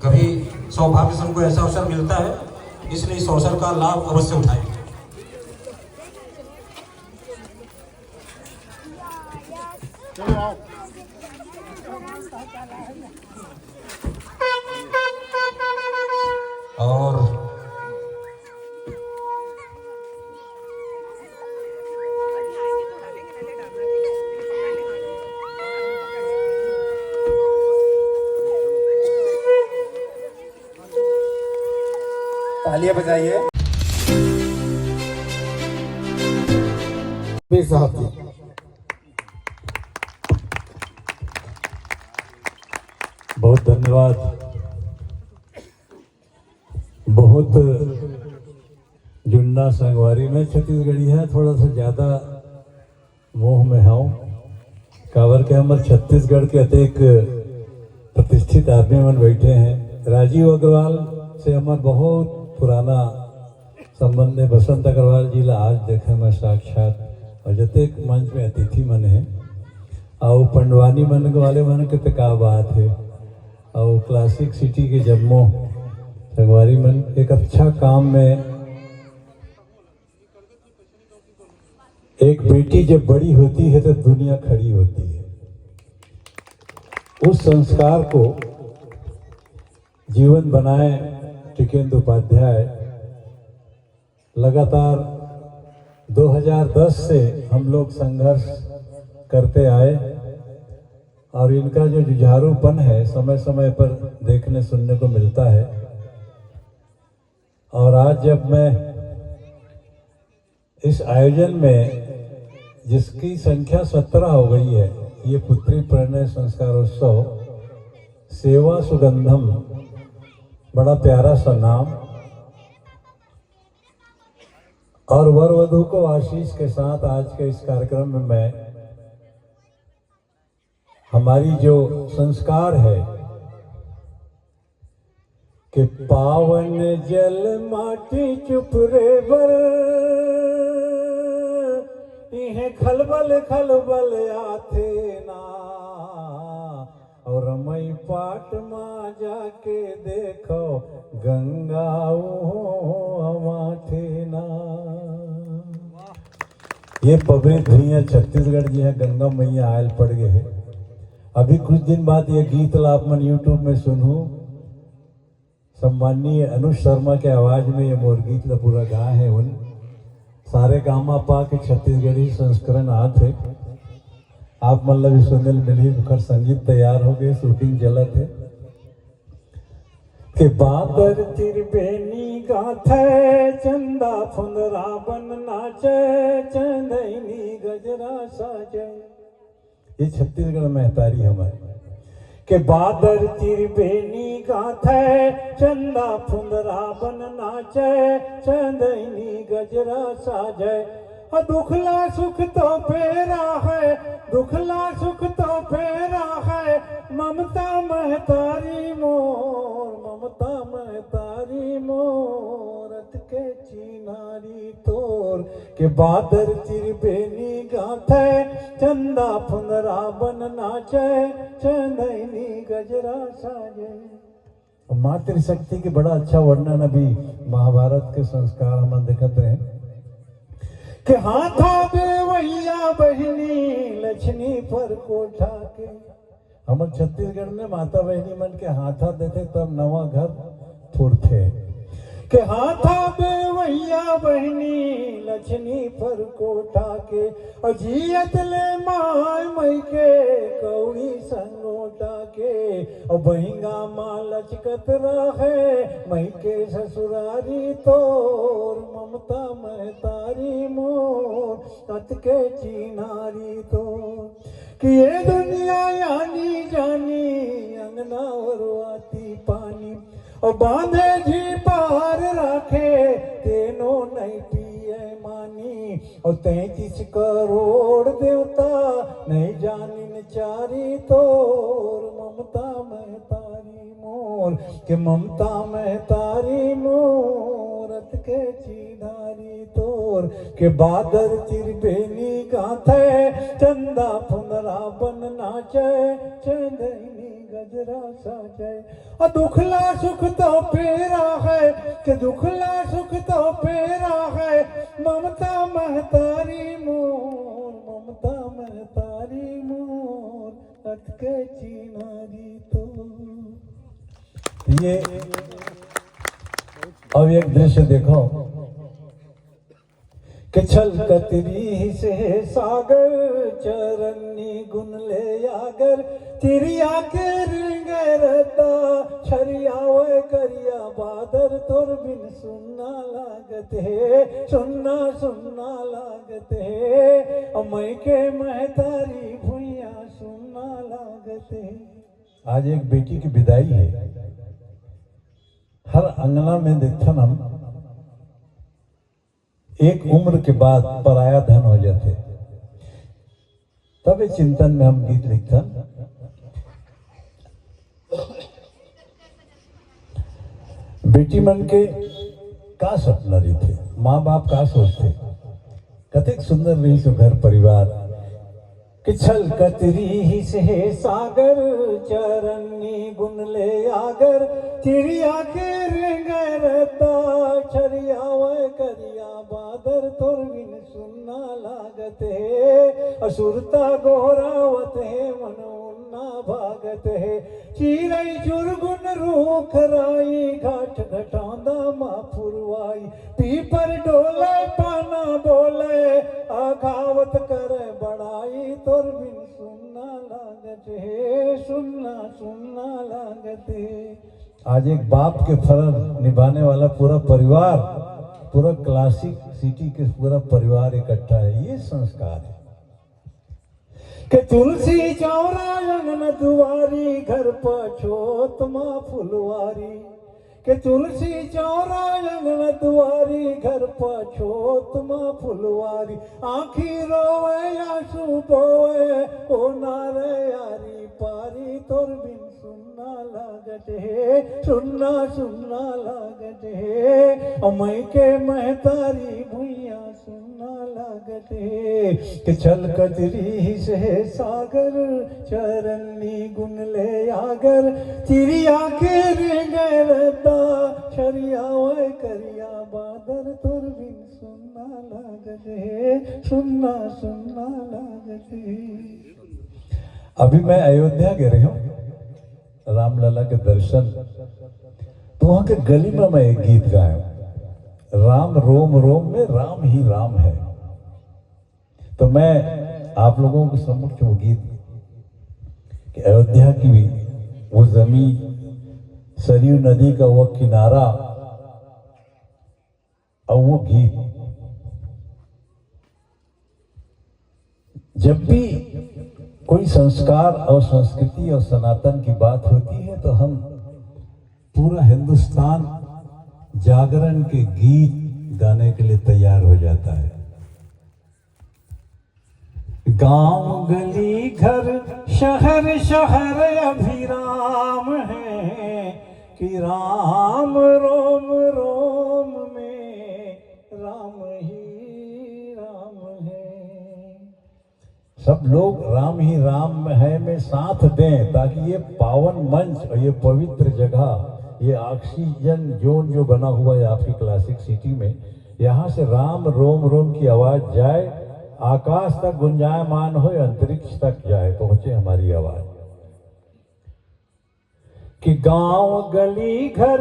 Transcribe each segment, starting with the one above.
कभी सौभाग्य से उनको ऐसा अवसर मिलता है, इसलिए इस अवसर का लाभ अवश्य उठाएं। और तालियां बजाइए साहब जी। बहुत धन्यवाद। बहुत जुन्ना संगवारी में छत्तीसगढ़ी है, थोड़ा सा ज़्यादा मोह में हूँ। कावर के हमारे छत्तीसगढ़ के अनेक प्रतिष्ठित आदमी मन बैठे हैं। राजीव अग्रवाल से हमारा बहुत पुराना संबंध है। बसंत अग्रवाल जी ला आज देखे मैं साक्षात, और जतेक मंच में अतिथि मन है और पंडवानी मन वाले मन के तो क्या बात है। और क्लासिक सिटी के जम्मो संगवारी मन एक अच्छा काम में। एक बेटी जब बड़ी होती है तो दुनिया खड़ी होती है। उस संस्कार को जीवन बनाए टिकेंद्र उपाध्याय लगातार 2010 से हम लोग संघर्ष करते आए, और इनका जो जुझारूपन है समय समय पर देखने सुनने को मिलता है। और आज जब मैं इस आयोजन में, जिसकी संख्या 17 हो गई है, ये पुत्री प्रणय संस्कारोत्सव सेवा सुगंधम, बड़ा प्यारा सा नाम, और वर वधू को आशीष के साथ आज के इस कार्यक्रम में मैं हमारी जो संस्कार है कि पावन जल माटी चुप रे बर, इन्हें खलबल खलबल आथे ना, और रमई पाट माँ जाके देखो गंगा माथे ना। ये पवित्र भैया छत्तीसगढ़ जी है, गंगा मैया आयल पड़ गए है। अभी कुछ दिन बाद ये गीत लाभ मन यूट्यूब में सुनूं, सम्माननीय अनुज शर्मा के आवाज में ये मोर गीत ला पूरा गा है। उन सारे गामा पा के छत्तीसगढ़ी संस्करण आत है। आप मतलब भी सुनील मिली बुखर संगीत तैयार हो गए, शूटिंग चलत है। के बादर तिरबेनी गाथे चंदा फुंदरा बन नाचे, चंदनी गजरा साजे। ये छत्तीसगढ़ महतारी हमारी के बादर तिरबेनी गाथे चंदा फुंदरा बन नाचे, चंदनी गजरा साजे। दुखला सुख तो फेरा है, दुखला सुख तो फेरा है, ममता महतारी मोर, ममता महतारी मोरत के चिनारी तोर। के बादर तिरबेनी गाथे चंदा फुंदरा बन नाचे, चंदनी गजरा साजे। मातृशक्ति के बड़ा अच्छा वर्णन अभी महाभारत के संस्कार हम देखते हैं कि हाथा बेवैया बहिनी लक्ष्मी पर कोठा के। हम छत्तीसगढ़ में माता बहनी मन के हाथा देते तब नवा घर फुरथे। के हाथा बेवैया बहनी लक्ष्मी पर कोठा के, अजियत ले माय मई के कौड़ी संगोटा के। और बहिंगा माँ लचकत रहे मई के ससुरारी तोर, ममता महतारी मोर तत के चिनारी तोर। कि ये दुनिया यानी जानी अंगना और आती पानी, और बांधे जी पार रखे तेनो नहीं पिए मानी। और 33 करोड़ देवता नहीं जानिन चारी तोर, ममता महतारी मोर। के ममता महतारी मोरत के चिनारी। नारी तोर के बादर तिरबेनी गाथे चंदा फुनरा बन नाचे चंदनी गजरा साजे। दुखला सुख तो पेरा है कि दुखला सुख तो पेरा है ममता महतारी मोर ममता महतारी मोर अटके चिनारी तो। ये अब एक दृश्य देखो कि छल कतरी से सागर चरनी गुन ले आगर तिरिया के रिंगरता छरिया वे करिया बादर तोर बिन सुनना लागत है सुनना सुनना लागत है अमय के महतारी भुइया सुनना लागत है। आज एक बेटी की विदाई है। हर अंगना में देखते हम एक उम्र के बाद पराया धन हो जाते। तब इस चिंतन में हम गीत लिखते। बेटी मन के का सपना रही थे, माँ बाप का सोचते कथिक सुंदर रही सो घर परिवार कि छल कतरी ही से सागर चरनी गुन ले आगर चिड़िया के रेंगरता छरिया वे करिया बादर तोर बिन सुनना लागत है असुरता गोरावत है मनोन्ना भागत है चीरई चुरगुन रूख राई घाट घटांदा माफुरवाई पीपर डोले पाना बोले आघावत करे बड़ाई तोर बिन सुनना लागत है सुनना सुनना लागत है। आज एक बाप के फर्ज निभाने वाला पूरा परिवार पूरा क्लासिक सिटी के पूरा परिवार इकट्ठा है। ये संस्कार है कि तुलसी चौरा अंगन दुआरी घर पछोत माँ फुलवारी के तुलसी चौरा अंगन दुआरी घर पछोत माँ फुलवारी आँखी रोवे आंसू बोए ओ नारे यारी पारी तोर बिन सुनना लागत है सुनना सुनना लागत है अमय के महतारी भुइया सुनना लागत है कि छल कतरी से सागर चरनी गुन ले आगर चिड़िया के रेंगरता छरिया वे करिया बादर तोर बिन सुनना लागत है सुनना सुनना लागत है। अभी मैं अयोध्या गए रही हूँ रामलला के दर्शन तो वहां के गली में मैं एक गीत गाया राम रोम रोम में राम ही राम है। तो मैं आप लोगों के सम्मुख वो गीत कि अयोध्या की भी वो जमीन सरयू नदी का वो किनारा और वो गीत जब भी कोई संस्कार और संस्कृति और सनातन की बात होती है तो हम पूरा हिंदुस्तान जागरण के गीत गाने के लिए तैयार हो जाता है। गांव गली घर शहर शहर अभिराम है कि राम रोम रोम में राम ही राम है। सब लोग राम ही राम है में साथ दें ताकि ये पावन मंच और ये पवित्र जगह ये ऑक्सीजन जोन जो बना हुआ है आपकी क्लासिक सिटी में यहाँ से राम रोम रोम की आवाज जाए आकाश तक गुंजायमान हो अंतरिक्ष तक जाए पहुंचे हमारी आवाज कि गांव गली घर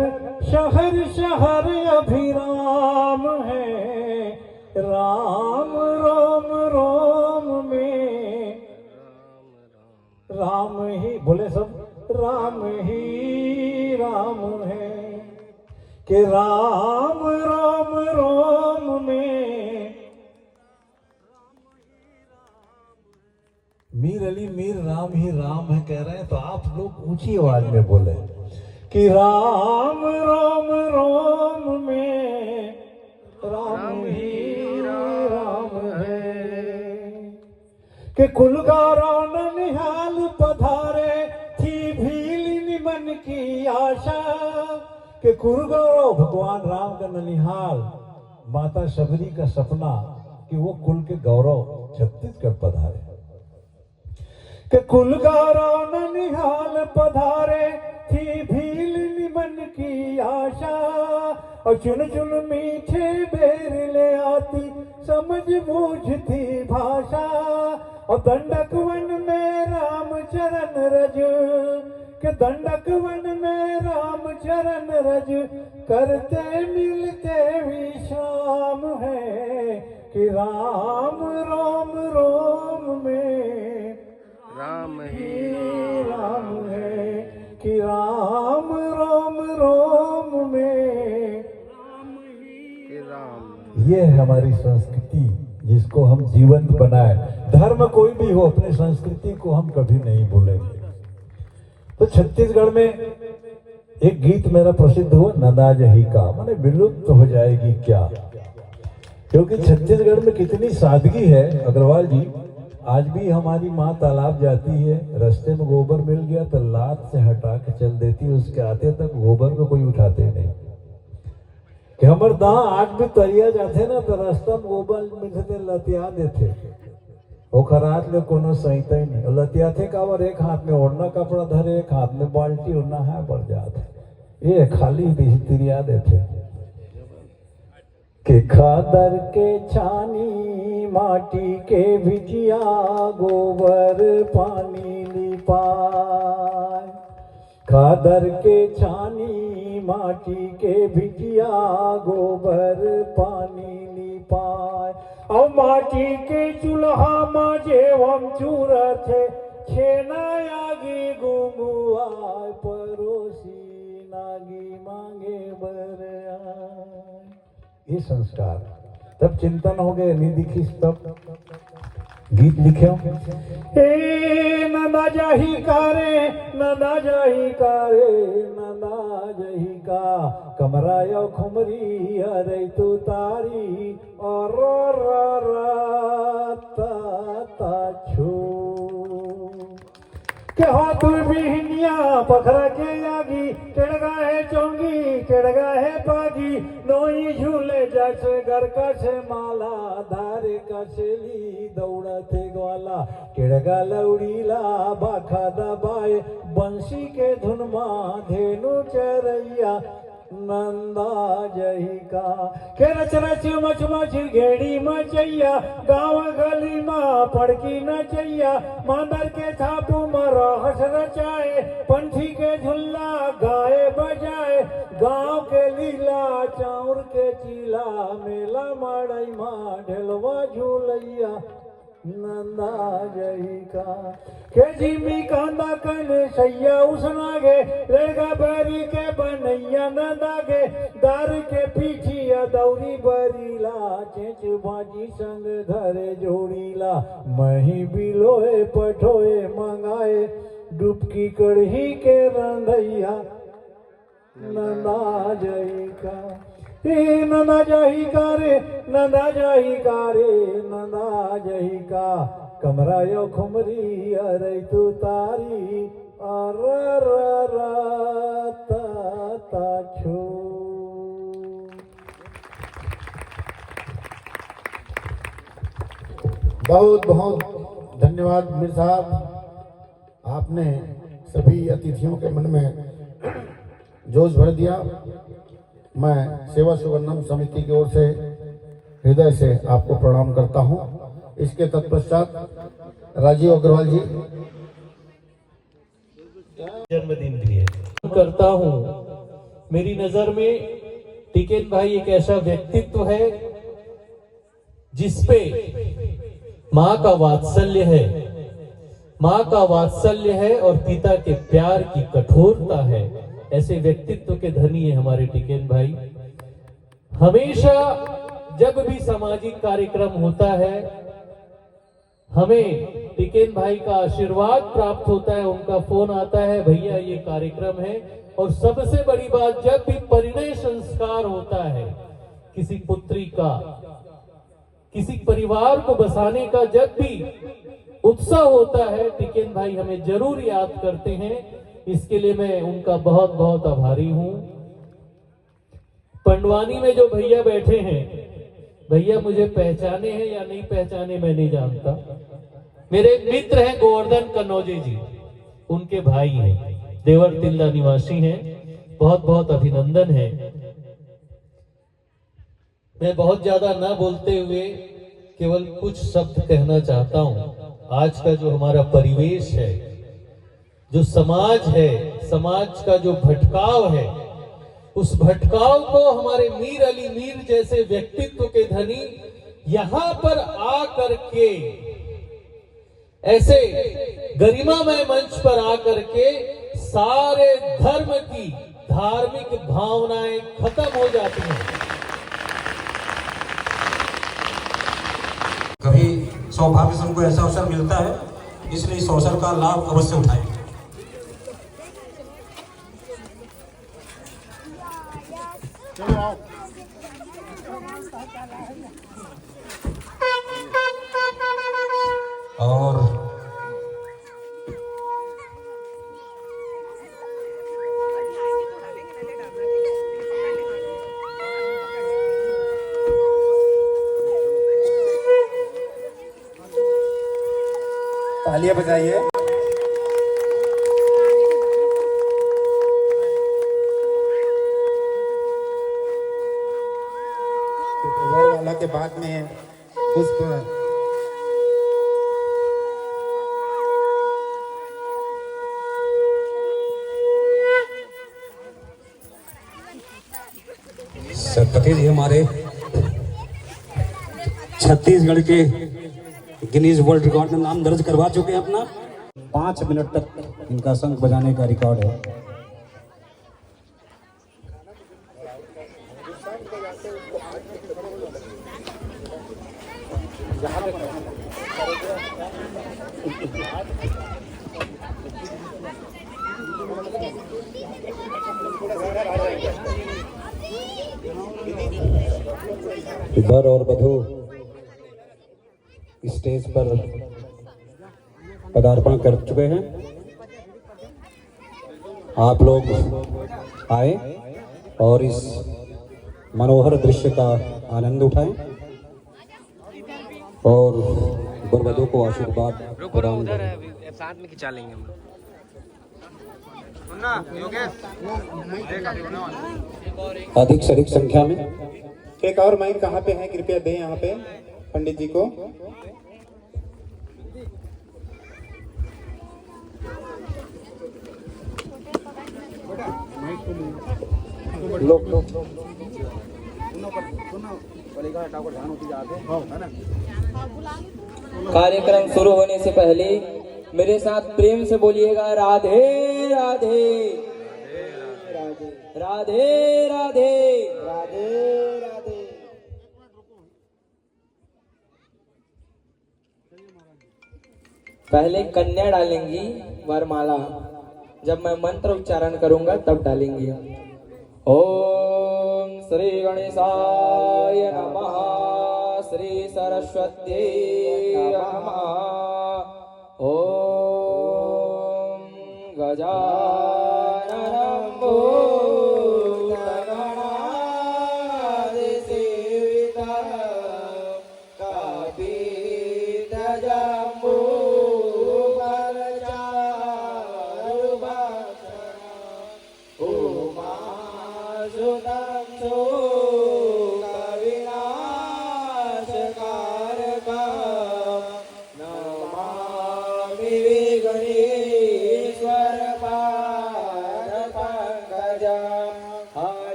शहर शहर अभिराम है राम रोम रोम में राम ही बोले सब राम ही राम है कि राम रोम रोम में मीर अली मीर राम ही राम है कह रहे हैं तो आप लोग ऊंची आवाज में बोले कि राम रोम रोम में राम ही राम है कि कुलगारा ननिहाल पधारे थी भील मन की आशा कि कुलगारो भगवान राम का ननिहाल माता शबरी का सपना कि वो कुल के गौरव छत्तीसगढ़ पधारे, कि कुल गौरव ननिहाल पधारे, थी भील निमन की आशा, और चुन चुन मीठे बेर ले आती, समझ बूझती भाषा, और दंडक वन में राम चरण रज, के दंडक वन में राम चरण रज, करते मिलते विश्राम है, कि राम रोम रोम में राम ही राम है, कि राम रोम रोम में राम। ये है हमारी संस्कृति जिसको हम जीवंत बनाए। धर्म कोई भी हो, अपनी संस्कृति को हम कभी नहीं भूलेंगे। तो छत्तीसगढ़ में एक गीत मेरा प्रसिद्ध हुआ, नदा जही का, माने विलुप्त तो हो जाएगी क्या, क्योंकि छत्तीसगढ़ में कितनी सादगी है अग्रवाल जी। आज भी हमारी माँ तालाब जाती है, रास्ते में गोबर मिल गया तो लात से हटा के चल देती है, उसके आते तक गोबर को कोई उठाते नहीं। कि हमारे दाँ आज भी तरिया जाते ना तो रास्ता में गोबर मिलते लतिया देते, ओखरात ले कोनो सहिता ही नहीं, लतिया थे का, और एक हाथ में ओढ़ना कपड़ा धरे, एक हाथ में बाल्टी ओढ़ना है बढ़ जाते, ये खाली तिरिया देते। के खादर के छानी माटी के भिजिया, गोबर पानी लिपाय, खादर के छानी माटी के भिजिया, गोबर पानी लिपाय, और माटी के चूल्हा माजे हम चूरा थे, छेना आगे गुमुआय, परोसी नागी मांगे बरआय। ये संस्कार तब चिंतन हो गए, नहीं दिखी तब गीत लिखे हे नंदा जाही कारे, नंदा जाही कारे, नंदा जही का, कमरा यो खुमरी अरे तू तारी, और ता छू के हो तू बिहनिया पखरा के आगी, चढ़गा है चौंगी चढ़गा है पागी, नोई झूले जैसे घर का से माला, धारे का सेली दौड़ा थे ग्वाला, चढ़गा लौड़ीला बाखा दबाए, बंसी के धुन माँ धेनु चरैया, नंदा जही का, के रच रच मच मच घेड़ी मचैया, गाँव गली माँ पड़की नचैया, मांदर के थापू मरा हस रचाए, पंछी के झुल्ला गाए बजाए, गाँव के लीला चाउर के चीला, मेला माड़ई माँ ढेलवा झूलैया, नंदा जही का, के जिमी कांदा कन सैया उसनागे, रेगा बरी के बनैया नंदागे, दार के पीछिया दौरी बरीला, चेच भाजी संग धरे जोड़ीला, मही बिलोए पठोए मंगाए, डुबकी कढ़ी के रंधैया, नंदा जही का, नंदा जही का रे, नंदा जही का रे, नंदा जही का, कमरा यो खुमरी अरे तू तारी, और ता छू। बहुत बहुत धन्यवाद मीर साहब, आपने सभी अतिथियों के मन में जोश भर दिया। मैं सेवा सुवर्णम समिति की ओर से हृदय से आपको प्रणाम करता हूं। इसके तत्पश्चात राजीव अग्रवाल जी जन्मदिन भी है करता हूँ। मेरी नजर में टिकेत भाई एक ऐसा व्यक्तित्व है जिसपे माँ का वात्सल्य है, माँ का वात्सल्य है और पिता के प्यार की कठोरता है। ऐसे व्यक्तित्व के धनी है हमारे टिकेत भाई। हमेशा जब भी सामाजिक कार्यक्रम होता है हमें टिकेत भाई का आशीर्वाद प्राप्त होता है, उनका फोन आता है, भैया ये कार्यक्रम है। और सबसे बड़ी बात, जब भी परिणय संस्कार होता है किसी पुत्री का, किसी परिवार को बसाने का जब भी उत्साह होता है, टिकेत भाई हमें जरूर याद करते हैं। इसके लिए मैं उनका बहुत बहुत आभारी हूं। पंडवानी में जो भैया बैठे हैं भैया मुझे पहचाने हैं या नहीं पहचाने मैं नहीं जानता। मेरे एक मित्र हैं गोवर्धन कन्नौजे जी, उनके भाई हैं, देवर तिल्दा निवासी हैं। बहुत बहुत अभिनंदन है। मैं बहुत ज्यादा ना बोलते हुए केवल कुछ शब्द कहना चाहता हूं। आज का जो हमारा परिवेश है, जो समाज है, समाज का जो भटकाव है, उस भटकाव को हमारे मीर अली मीर जैसे व्यक्तित्व के धनी यहां पर आकर के, ऐसे गरिमामय मंच पर आकर के सारे धर्म की धार्मिक भावनाएं खत्म हो जाती हैं। कभी सौभाग्य से उनको ऐसा अवसर मिलता है, इसलिए इस अवसर का लाभ अवश्य उठाएं। और तालियां बजाइए। वाला के बाद में पुष्प सरपति जी हमारे छत्तीसगढ़ के गिनीज वर्ल्ड रिकॉर्ड में नाम दर्ज करवा चुके हैं अपना। 5 मिनट तक इनका शंख बजाने का रिकॉर्ड है। वर और वधू स्टेज पर पदार्पण कर चुके हैं। आप लोग आए और इस मनोहर दृश्य का आनंद उठाएं और वर वधू को आशीर्वाद प्रदान करें। साथ में खिंचा लेंगे हम अधिक से अधिक संख्या में एक और माइक कहाँ पे है, कृपया दें यहाँ पे पंडित जी को। कार्यक्रम शुरू होने से पहले मेरे साथ प्रेम से बोलिएगा राधे राधे राधे राधे राधे राधे। पहले कन्या डालेंगी वरमाला, जब मैं मंत्र उच्चारण करूंगा तब डालेंगी। ओम श्री गणेशाय नमः, श्री सरस्वत्यै नमः, ओम गजाननं भूतगणाधिसेवितः कपिध्वजम्बू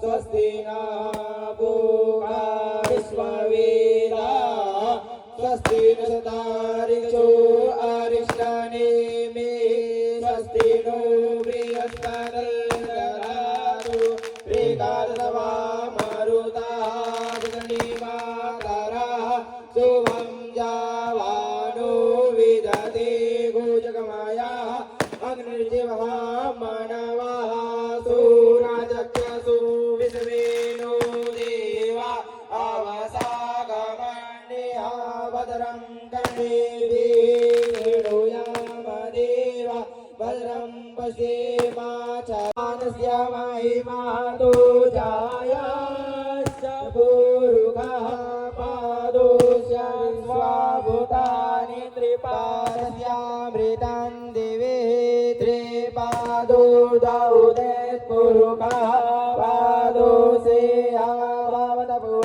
स्वस्ति न पूषा विश्ववेदा, स्वस्ति न सदारिषो अरिष्टनेमि, स्वस्ति नो बृहस्पतिर्दधातु प्रेकादवा मरुताः शुभं जावानो विदते गोजगमाया अग्निर्जीवः मानवः सुराजक्यसु विश्वेनो देवा अवसागमन्यः भद्रं कर्णेभिः शृणुयाम देवा भद्रं पश्येम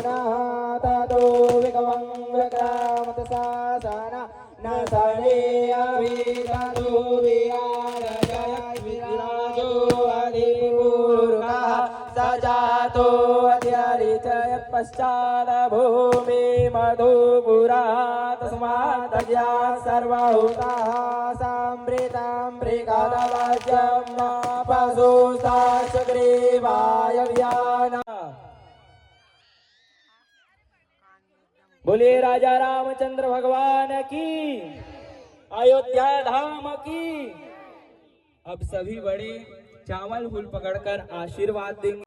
ततो विकमंग्रकामतसासना न सने अभिततो विराजो अधिपुरुषः सजातो अध्यरिचय पश्चात् भूमि मधुपुरा तस्मात् सर्वभूताः सम्भृताम्भृगदवज्यं पशुसाश्ग्रीवाय व्याना। बोलिए राजा रामचंद्र भगवान की, अयोध्या धाम की। अब सभी बड़े चावल फूल पकड़कर आशीर्वाद देंगे।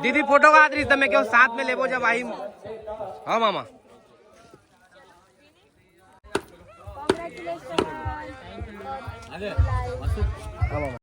दीदी फोटो का आदरी तमें क्यों साथ में लेबो जब आई। हाँ मामा। Congratulations.